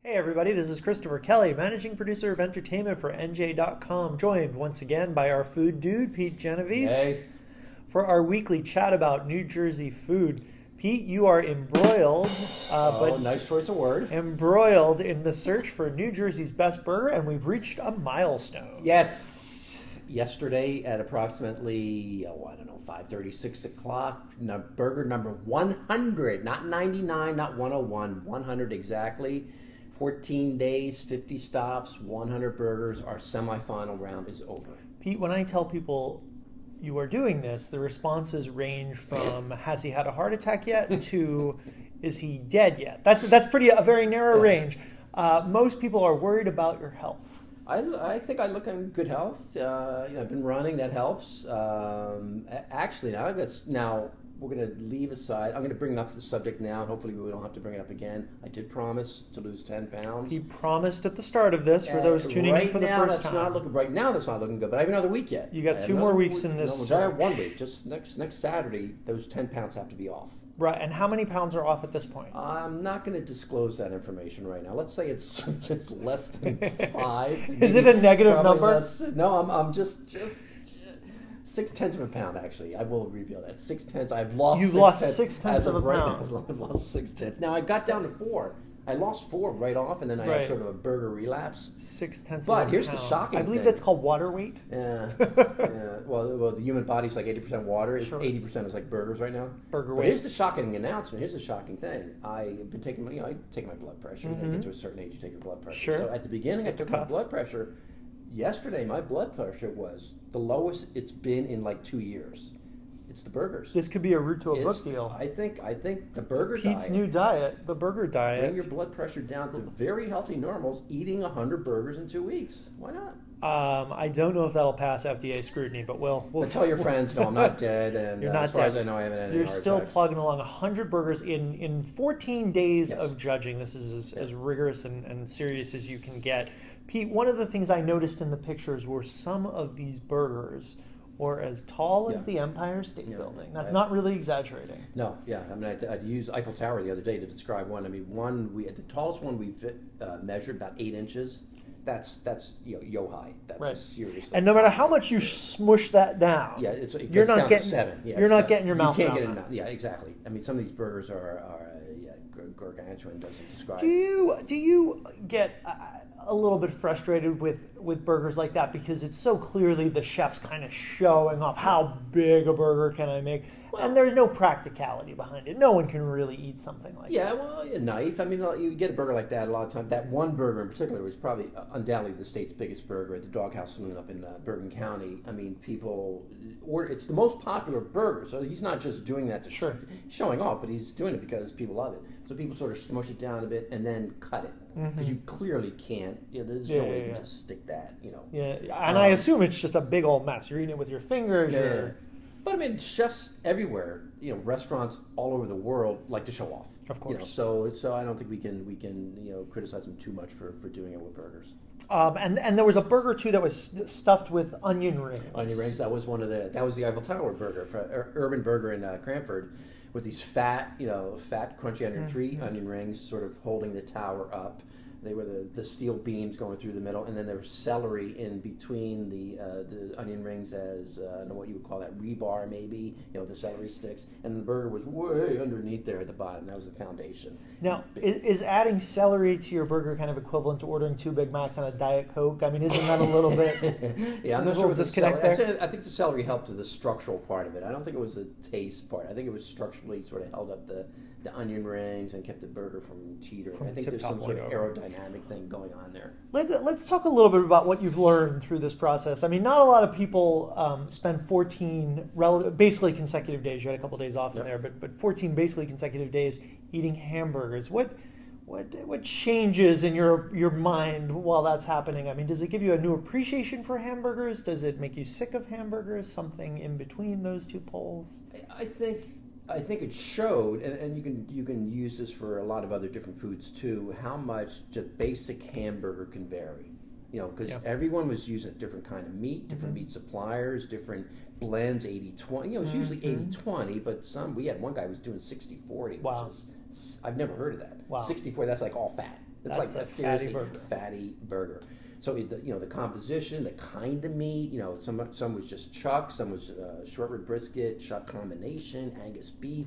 Hey everybody, this is Christopher Kelly, managing producer of entertainment for NJ.com, joined once again by our food dude, Pete Genovese, Hey. for our weekly chat about New Jersey food. Pete, you are embroiled, Nice choice of word. embroiled in the search for New Jersey's best burger, and we've reached a milestone. Yes. Yesterday at approximately, 5:30, 6 o'clock, burger number 100, not 99, not 101, 100 exactly. 14 days, 50 stops, 100 burgers. Our semifinal round is over. Pete, when I tell people you are doing this, the responses range from "Has he had a heart attack yet?" to "Is he dead yet?" That's a very narrow range. Most people are worried about your health. I think I look in good health. I've been running. That helps. Actually, now we're going to leave aside. I'm going to bring up the subject now, and hopefully we don't have to bring it up again. I did promise to lose 10 pounds. He promised at the start of this, for those tuning in for the first time. Right now, that's not looking good, but I have another week yet. You got 2 more weeks in this I have 1 week. Just next Saturday, those 10 pounds have to be off. Right, and how many pounds are off at this point? I'm not going to disclose that information right now. Let's say it's less than 5. Is it a negative number? No, I'm just 0.6 of a pound, actually. I will reveal that. 0.6. I've lost. You've lost 0.6 of a pound. I've lost 0.6. Now I got down to 4. I lost 4 right off, and then I had sort of a burger relapse. 0.6 of a pound. But here's the shocking I believe thing. that's called water weight. Yeah. Well, the human body's like 80% water. Sure. 80% is like burgers right now. Burger But weight. here's the shocking announcement. Here's the shocking thing. I've been taking I take my blood pressure. When you get to a certain age, you take your blood pressure. Sure. So at the beginning, I took my blood pressure. Yesterday, my blood pressure was the lowest it's been in like 2 years. It's the burgers. This could be a route to a book deal. I think the burger Pete's diet. new diet, the burger diet. Bring your blood pressure down to very healthy normals. Eating 100 burgers in 2 weeks. Why not? I don't know if that'll pass FDA scrutiny, but we'll tell your friends, no, I'm not dead, and You're not as far dead. as I know, I haven't had any You're heart still attacks. plugging along 100 burgers in 14 days Yes. of judging. This is as rigorous and serious as you can get. Pete, one of the things I noticed in the pictures were some of these burgers were as tall as the Empire State Building. That's not really exaggerating. No, yeah. I mean, I'd used Eiffel Tower the other day to describe one. I mean, the tallest one we measured about 8 inches. That's yo high. That's a serious thing. And no matter how much you smush that down, you're not getting 7. Yeah, you're not getting your mouth. You can't around get it that. out. Yeah, exactly. I mean, some of these burgers are gargantuan. Doesn't describe. Do you get a little bit frustrated with burgers like that because it's so clearly the chef's kind of showing off how big a burger can I make, and there's no practicality behind it. No one can really eat something like that. Yeah, well, a knife. I mean, you get a burger like that a lot of times. That one burger in particular was probably undoubtedly the state's biggest burger at the Doghouse Saloon up in Bergen County. I mean, people order. It's the most popular burger, so he's not just doing that to showing off, but he's doing it because people love it. So people sort of smush it down a bit and then cut it because you clearly can't. There's no way you can just stick that. Yeah, and I assume it's just a big old mess. You're eating it with your fingers. Yeah. But I mean, chefs everywhere, restaurants all over the world like to show off. Of course. So I don't think we can criticize them too much for doing it with burgers. And there was a burger too that was stuffed with onion rings. Onion rings. That was that was the Eiffel Tower burger, Urban Burger in Cranford, with these fat crunchy onion rings, sort of holding the tower up. They were the steel beams going through the middle, and then there was celery in between the onion rings as I don't know what you would call that, rebar maybe, the celery sticks, and the burger was way underneath there at the bottom. That was the foundation. Now, is adding celery to your burger kind of equivalent to ordering 2 Big Macs and a Diet Coke? I mean, isn't that a little bit? Yeah, I'm not a sure little disconnect there. I think the celery helped to the structural part of it. I don't think it was the taste part. I think it was structurally sort of held up the onion rings and kept the burger from teetering. I think there's some sort of aerodynamic thing going on there. Let's talk a little bit about what you've learned through this process. I mean, not a lot of people spend 14 basically consecutive days. You had a couple of days off in there, but 14 basically consecutive days eating hamburgers. What changes in your mind while that's happening? I mean, does it give you a new appreciation for hamburgers? Does it make you sick of hamburgers? Something in between those two poles? I think it showed, and you can use this for a lot of other different foods too, how much just basic hamburger can vary. Because everyone was using a different kind of meat, different meat suppliers, different blends, 80-20. It's usually 80-20, but we had one guy who was doing 60-40, which is I've never heard of that. Wow. 64, that's like all fat. It's That's like a seriously fatty burger. fatty burger. So the composition, the kind of meat, some was just chuck, some was short rib brisket, chuck combination, Angus beef.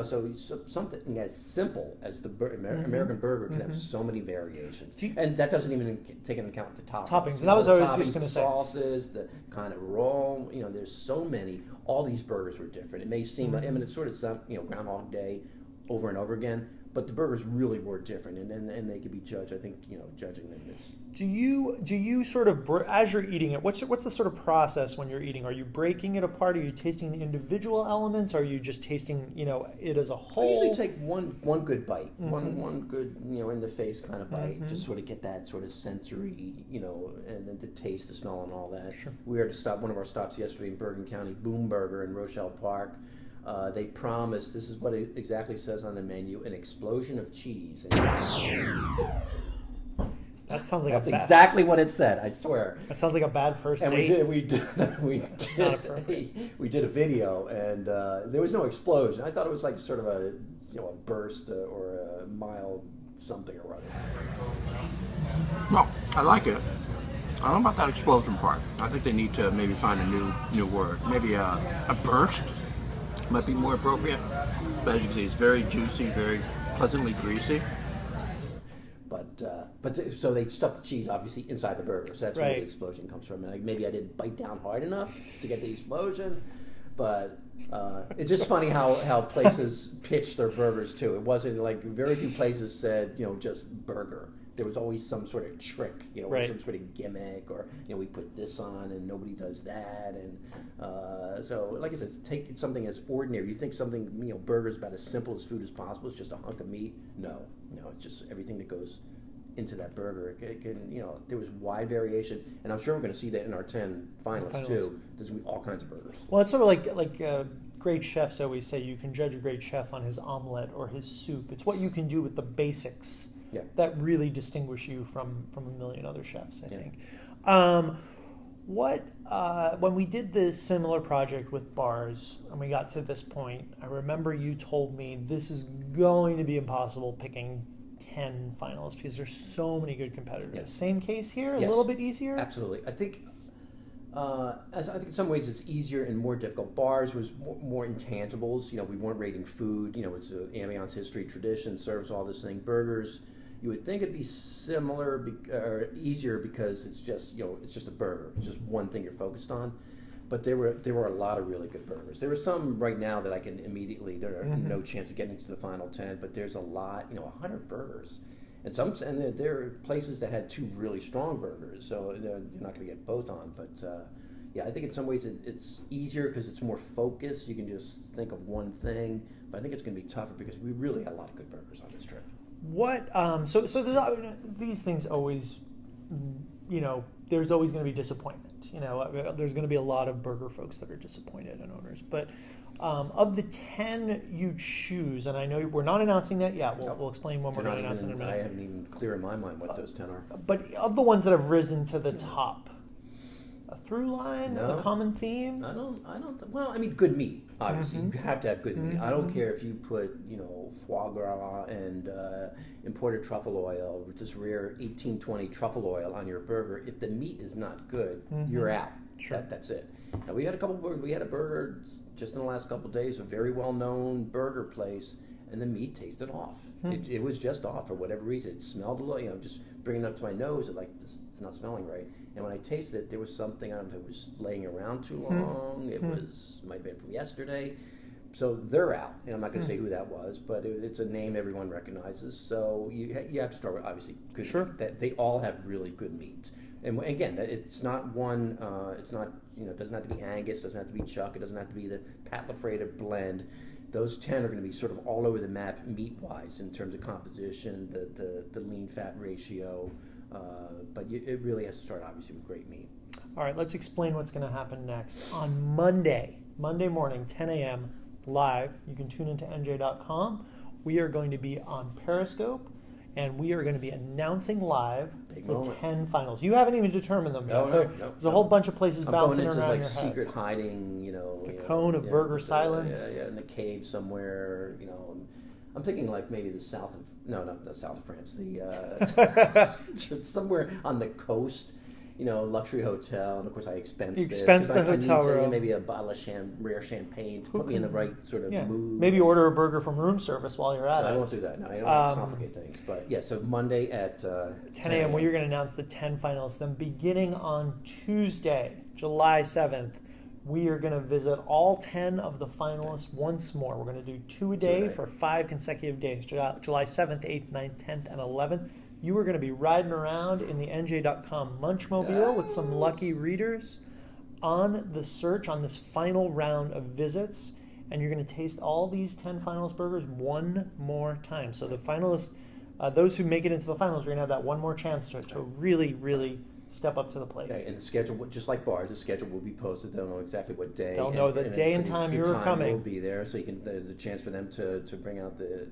So something as simple as the American burger can have so many variations, and that doesn't even take into account the toppings. Toppings. That was what I was just going to say. Sauces, the kind of roll. There's so many. All these burgers were different. It may seem like, it's sort of Groundhog Day over and over again, but the burgers really were different, and they could be judged. I think judging them is. Do you sort of, as you're eating it, what's the sort of process when you're eating? Are you breaking it apart? Are you tasting the individual elements? Are you just tasting it as a whole? I usually take one good bite, one good in the face kind of bite, just sort of get that sort of sensory, and then to taste the smell and all that. Sure. We were to stop one of our stops yesterday in Bergen County, Boom Burger in Rochelle Park. They promised, this is what it exactly says on the menu, an explosion of cheese. That sounds like That's exactly what it said. I swear. That sounds like a bad first date. And we did a video, and there was no explosion. I thought it was like sort of a burst or a mild something or other. Well, I like it. I don't know about that explosion part. I think they need to maybe find a new word. Maybe a burst might be more appropriate. But as you can see, it's very juicy, very pleasantly greasy. But so they stuffed the cheese obviously inside the burger, so that's where Right. the explosion comes from. And maybe I didn't bite down hard enough to get the explosion, but it's just funny how places pitch their burgers too. It wasn't like very few places said just burger. There was always some sort of trick, or Right. some sort of gimmick, or we put this on and nobody does that, and so like I said, take something as ordinary. You think something burgers about as simple as food as possible. It's just a hunk of meat. No, it's just everything that goes into that burger. It can, there was wide variation, and I'm sure we're going to see that in our 10 finalists too. There's going to be all kinds of burgers. Well, it's sort of like great chefs always say you can judge a great chef on his omelet or his soup. It's what you can do with the basics that really distinguish you from a million other chefs, I think. When we did this similar project with bars and we got to this point, I remember you told me this is going to be impossible picking 10 finalists because there's so many good competitors. Yes. Same case here, a Yes. little bit easier? Absolutely. I think in some ways it's easier and more difficult. Bars was more intangibles. We weren't rating food. It's ambiance, history, tradition, service, all this thing. Burgers, you would think it'd be similar or easier because it's just a burger. It's just one thing you're focused on. But there were a lot of really good burgers. There are some right now that I can immediately. There are no chance of getting to the final 10, but there's a lot. 100 burgers, and there are places that had 2 really strong burgers. So you're not going to get both on. But I think in some ways it's easier because it's more focused. You can just think of one thing. But I think it's going to be tougher because we really had a lot of good burgers on this trip. What? So there's, these things always, there's always going to be disappointment. There's going to be a lot of burger folks that are disappointed in owners. But of the 10 you choose, and I know we're not announcing that yet. We'll explain when we're not announcing in a minute. I haven't even clear in my mind what those 10 are. But of the ones that have risen to the top, a through line, No. a common theme? I don't. Well, I mean, good meat. Obviously, you have to have good meat. I don't care if you put, foie gras and imported truffle oil, this rare 1820 truffle oil on your burger. If the meat is not good, you're out. Sure. That's it. Now we had a burger just in the last couple of days, a very well-known burger place, and the meat tasted off. It was just off for whatever reason. It smelled a little, just bringing it up to my nose, it's not smelling right. And when I tasted it, there was something, I don't know if it was laying around too long, might have been from yesterday. So they're out. I'm not going to say who that was, but it's a name everyone recognizes. So you have to start with, obviously, good meat. That they all have really good meat. And again, it's not one, it doesn't have to be Angus, doesn't have to be Chuck, it doesn't have to be the Pat LaFreda blend. Those 10 are going to be sort of all over the map meat-wise in terms of composition, the lean-fat ratio, but it really has to start, obviously, with great meat. All right, let's explain what's going to happen next. On Monday morning, 10 a.m., live, you can tune into NJ.com. We are going to be on Periscope, and we are going to be announcing live the 10 finals. You haven't even determined them yet. There's a whole bunch of places bouncing around your head. I'm going into secret hiding, the cone of burger silence. Yeah, in the cave somewhere, I'm thinking like maybe the south of not the south of France, the somewhere on the coast. Luxury hotel, and of course I expense You expense the hotel room. Maybe a bottle of rare champagne to put me in the right sort of mood. Maybe order a burger from room service while you're at it. I won't do that. No, I don't want to complicate things. But yeah, so Monday at 10 a.m. we are going to announce the 10 finalists. Then beginning on Tuesday, July 7th, we are going to visit all 10 of the finalists once more. We're going to do 2 a day for 5 consecutive days, July 7th, 8th, 9th, 10th, and 11th. You are going to be riding around in the NJ.com Munchmobile with some lucky readers on the search on this final round of visits, and you're going to taste all these 10 finalist burgers one more time. So the finalists, those who make it into the finals, are going to have that one more chance to really, really step up to the plate. Okay, and the schedule, just like bars, the schedule will be posted. They'll know exactly what day. They'll know the day and time you're coming. Will be there, so there's a chance for them to bring out the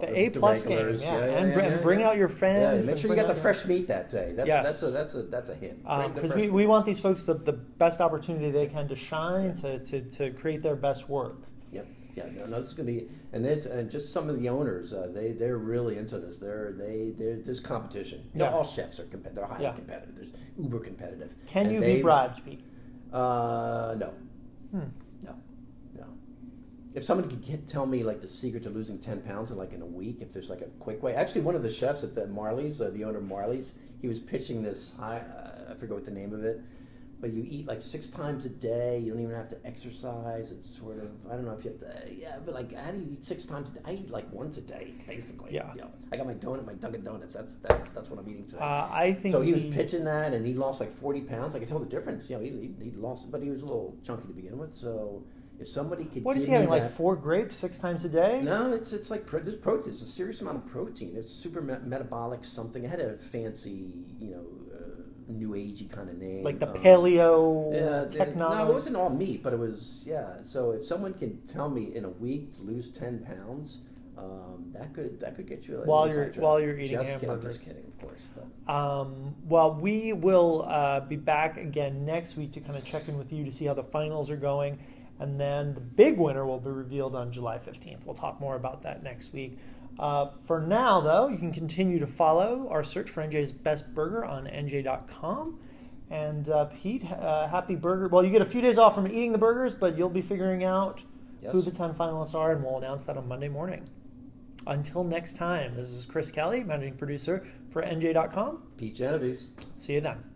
A-plus game, and bring out your friends. Make sure you got the fresh meat that day. That's a hint. Because we want these folks the best opportunity they can to shine, to create their best work. Yep. Yeah. No, this is going to be, and just some of the owners, they're really into this. There's competition. All chefs are competitive. They're highly competitive. They're uber competitive. Can you be bribed, Pete? No. No. If someone could tell me like the secret to losing 10 pounds in a week, if there's like a quick way. Actually, one of the chefs at the Marley's, the owner of Marley's, he was pitching this. I forget what the name of it, but you eat like 6 times a day. You don't even have to exercise. It's sort of, I don't know if you have to. But like, how do you eat 6 times a day? I eat like once a day, basically. Yeah. I got my Dunkin' Donuts. That's what I'm eating today. I think so. He was pitching that, and he lost like 40 pounds. I could tell the difference. He lost, but he was a little chunky to begin with. So. If somebody could what is he having, like 4 grapes 6 times a day? No, it's like there's protein. It's a serious amount of protein. It's super metabolic something. It had a fancy, new agey kind of name. Like the paleo technology? No, it wasn't all meat, but it was, So if someone can tell me in a week to lose 10 pounds, that could get you while you're eating hamburgers. Just kidding, of course. But. Well, we will be back again next week to kind of check in with you to see how the finals are going. And then the big winner will be revealed on July 15th. We'll talk more about that next week. For now, though, you can continue to follow our search for NJ's Best Burger on NJ.com. And Pete, happy burger. Well, you get a few days off from eating the burgers, but you'll be figuring out who the 10 finalists are, and we'll announce that on Monday morning. Until next time, this is Chris Kelly, managing producer for NJ.com. Pete Genovese. See you then.